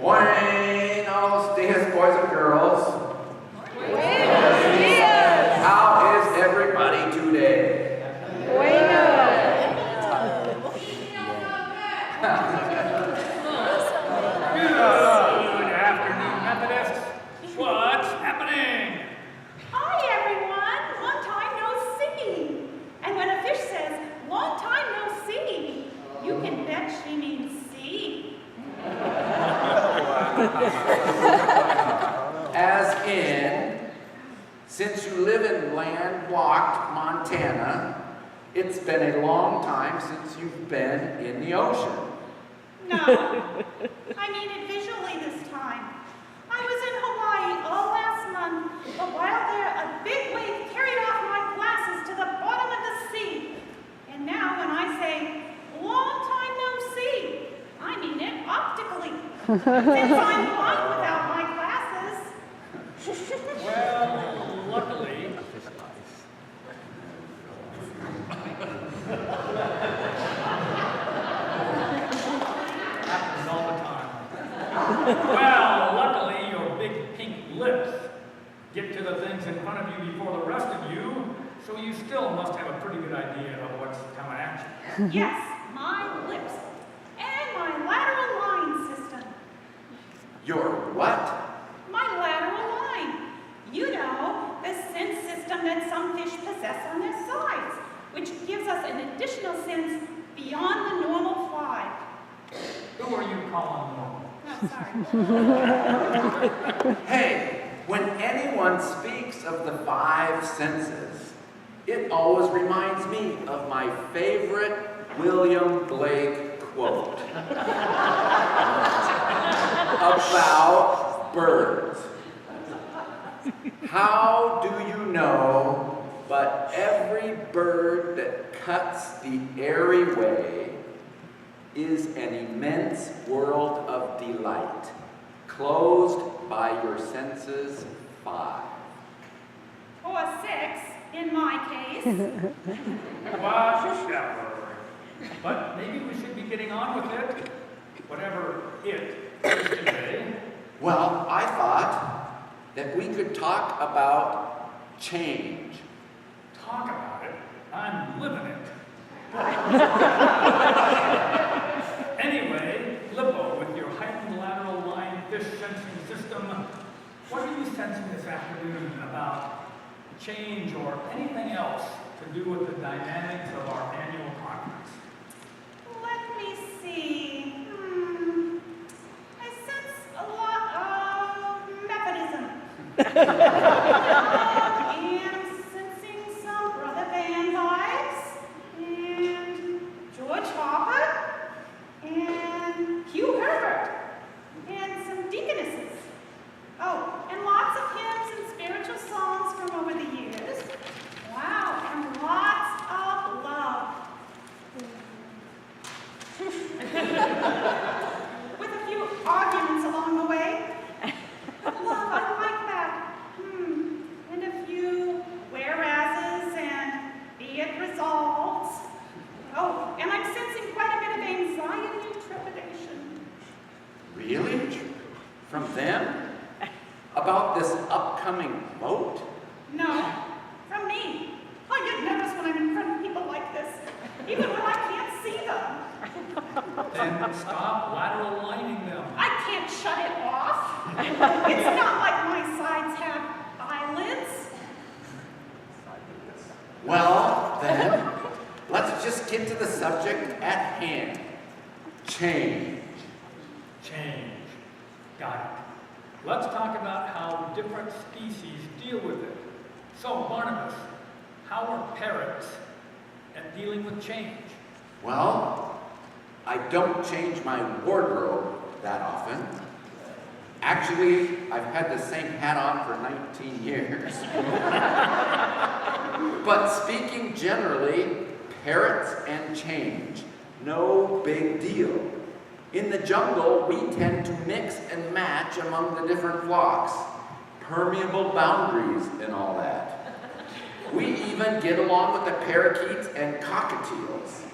Buenos dias, boys and girls. Buenos dias. How is everybody today? Good afternoon, Methodists. What's happening? Hi, everyone. Long time no see. And when a fish says, long time no see, you can bet she means see. As in, since you live in landlocked Montana, it's been a long time since you've been in the ocean. No, I mean it visually this time. I was in Hawaii all last month, but while there, a big wave carried off my glasses to the bottom of the sea. And now when I say, long time no see, I mean it optically. Since I'm blind without my glasses. Well, luckily, happens all the time. Well, luckily, your big pink lips get to the things in front of you before the rest of you, so you still must have a pretty good idea of what's coming at you. Yes, my lips. And my lateral line system. Your what? My lateral line. You know, the sense system that some fish possess on their sides, which gives us an additional sense beyond the normal 5. Who are you calling normal? Oh, sorry. Hey, when anyone speaks of the 5 senses, it always reminds me of my favorite William Blake quote about birds. How do you know, but every bird that cuts the airy way is an immense world of delight, closed by your senses 5. Or 6, in my case. Whatever. But maybe we should be getting on with it, whatever it is today. Well, I thought that we could talk about change. Talk about it. I'm living it. Anyway, Lippo, with your heightened lateral line fish sensing system, what are you sensing this afternoon about change or anything else to do with the dynamics of our annual conference? Let me see. I sense a lot of Methodism. And I'm sensing some Brother Van vibes, and George Hopper, and Hugh Herbert, and some deaconesses. Oh, and lots of hymns and spiritual songs from over the years. Wow, and lots of love. With a few arguments along the way. But love, I like that. And a few whereases and be it resolved. Oh, and I'm sensing quite a bit of anxiety and trepidation. Really? From them? About this upcoming vote? No, from me. I get nervous when I'm in front of people like this, even when I can't see them. Then stop lateral lining them. I can't shut it off. It's not like my sides have eyelids. Well, then, let's just get to the subject at hand. Change. Change. Got it. Let's talk about how different species deal with it. So, Barnabas, how are parrots at dealing with change? Well, I don't change my wardrobe that often. Actually, I've had the same hat on for 19 years. But speaking generally, parrots and change, no big deal. In the jungle, we tend to mix and match among the different flocks, permeable boundaries and all that. We even get along with the parakeets and cockatiels.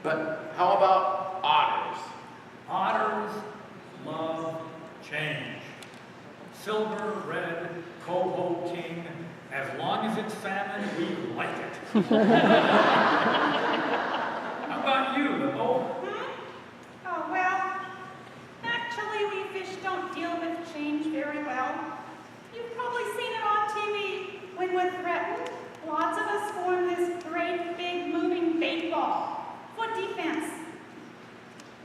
But how about otters? Otters love change. Silver, red, coho, king, as long as it's salmon, we like it. How about you, Lippo? Oh, well, actually, we fish don't deal with change very well. You've probably seen it on TV. When we're threatened, lots of us form this great, big, moving bait ball for defense.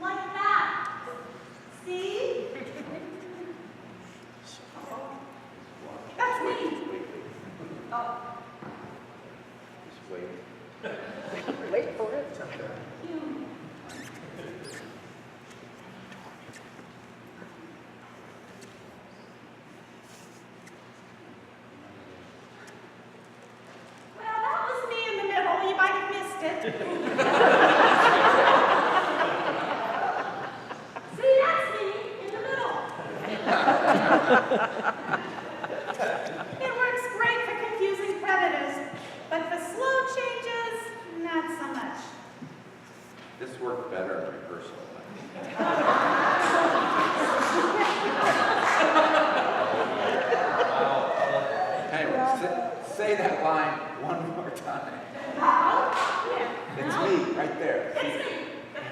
Like that. See? That's me. Oh. Just wait. Wait for it. You. Well, that was me in the middle. You might have missed it. See, that's me in the middle. It works great for confusing predators, but for slow changes, not so much. This worked better in rehearsal. Anyway, say that line one more time. It's me, right there. It's me.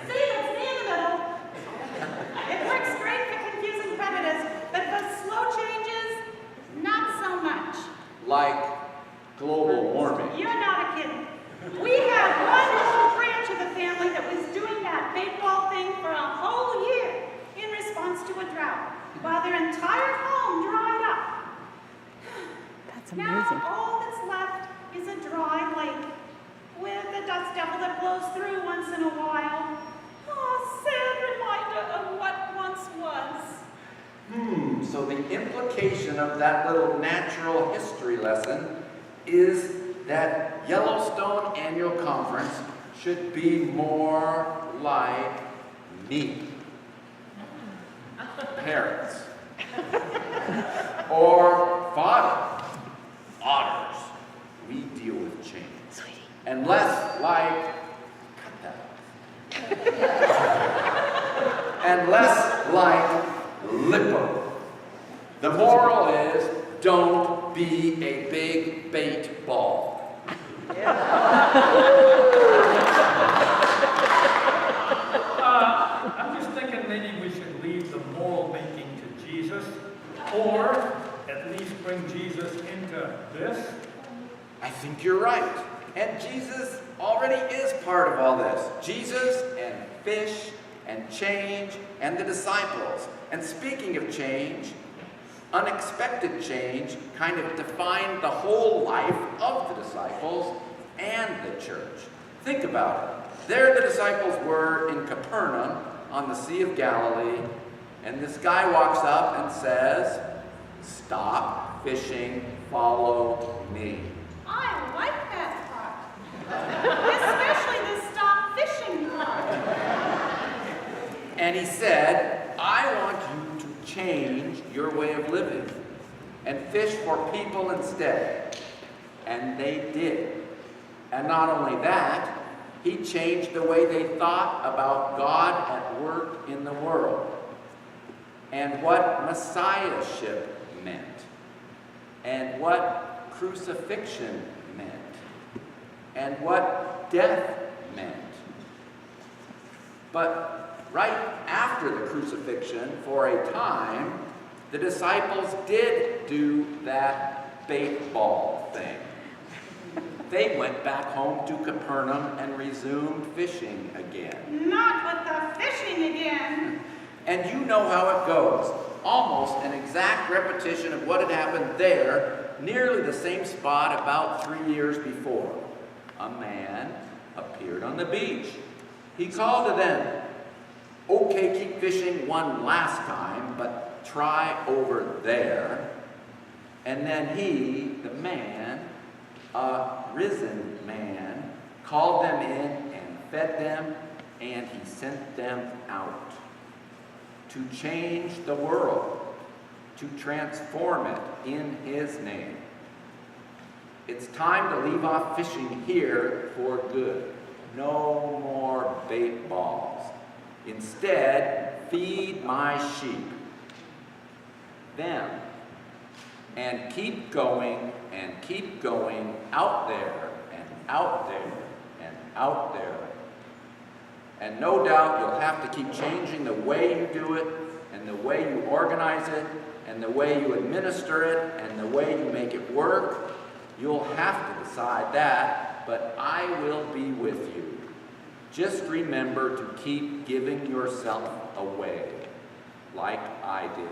See, that's me in the middle. It works great for confusing predators, but for slow changes, not so much. Like global warming. You're not a kid. We had one whole branch of the family that was doing that bait ball thing for a whole year in response to a drought, while their entire home dried up. That's Now amazing. all that's left is a dry lake with a dust devil that blows through once in a while. Oh, sad reminder of what once was. So the implication of that little natural history lesson is that Yellowstone Annual Conference should be more like me. Parrots. Or fodder. Otters. We deal with change. And less like, cut that out. And less like Lippo. The moral is, don't be a big bait ball. I'm just thinking maybe we should leave the moral making to Jesus, or at least bring Jesus into this. I think you're right. And Jesus already is part of all this. Jesus and fish and change and the disciples. And speaking of change, unexpected change kind of defined the whole life of the disciples and the church. Think about it. There the disciples were in Capernaum on the Sea of Galilee, and this guy walks up and says, "Stop fishing, follow me." I like that part. Especially the stop fishing part. And he said, "I want you to change your way of living and fish for people instead." And they did. And not only that, he changed the way they thought about God at work in the world and what messiahship meant and what crucifixion meant and what death meant. But right after the crucifixion, for a time, the disciples did do that bait ball thing. They went back home to Capernaum and resumed fishing again. Not with the fishing again. And you know how it goes. Almost an exact repetition of what had happened there, nearly the same spot about 3 years before. A man appeared on the beach. He called to them, "Okay, keep fishing one last time, but try over there." And then he, the man, a risen man, called them in and fed them, and he sent them out to change the world, to transform it in his name. It's time to leave off fishing here for good. No more bait balls. Instead, feed my sheep. them. And keep going out there and out there and out there. And no doubt you'll have to keep changing the way you do it, and the way you organize it, and the way you administer it, and the way you make it work. You'll have to decide that, but I will be with you. Just remember to keep giving yourself away, like I did.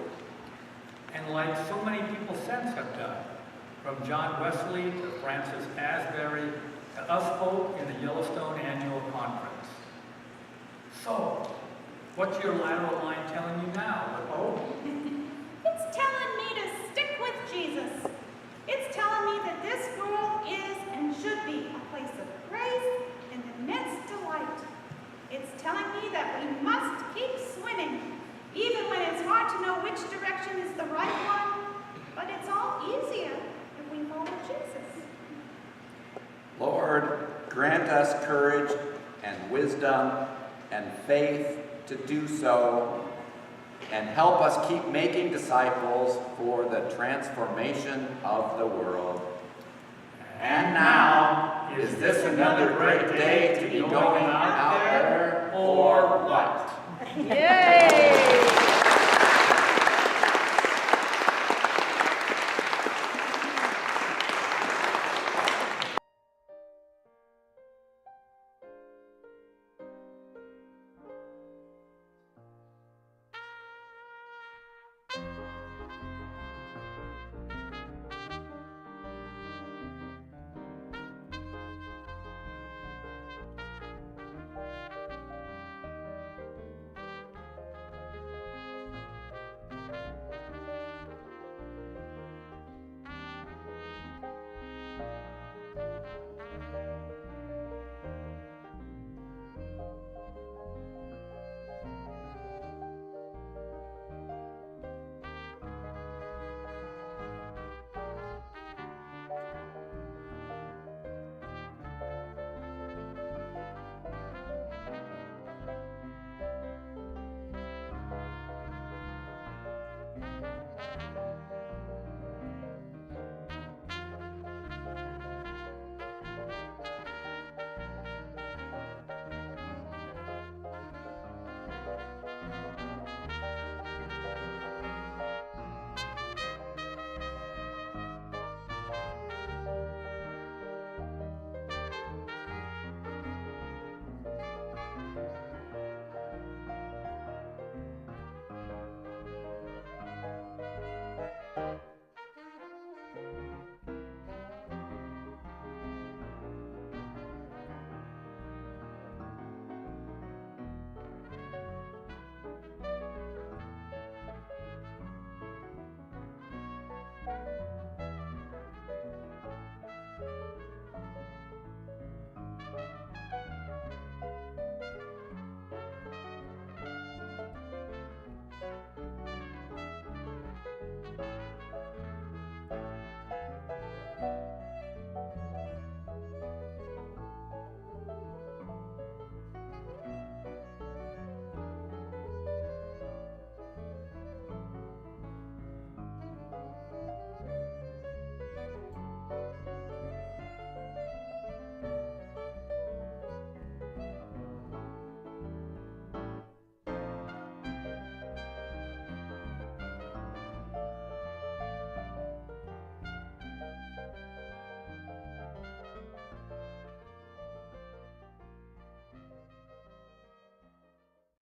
And like so many people since have done, from John Wesley to Francis Asbury to us folk in the Yellowstone Annual Conference. So, what's your lateral line telling you now, Lippo? It's telling me to stick with Jesus. It's telling me that this world is and should be a place of grace and immense delight. It's telling me that we must keep swimming, even when it's hard to know which direction is the right one, but it's all easier if we follow Jesus. Lord, grant us courage and wisdom and faith to do so, and help us keep making disciples for the transformation of the world. And now, is this another great day to be going out there, or what? Yay!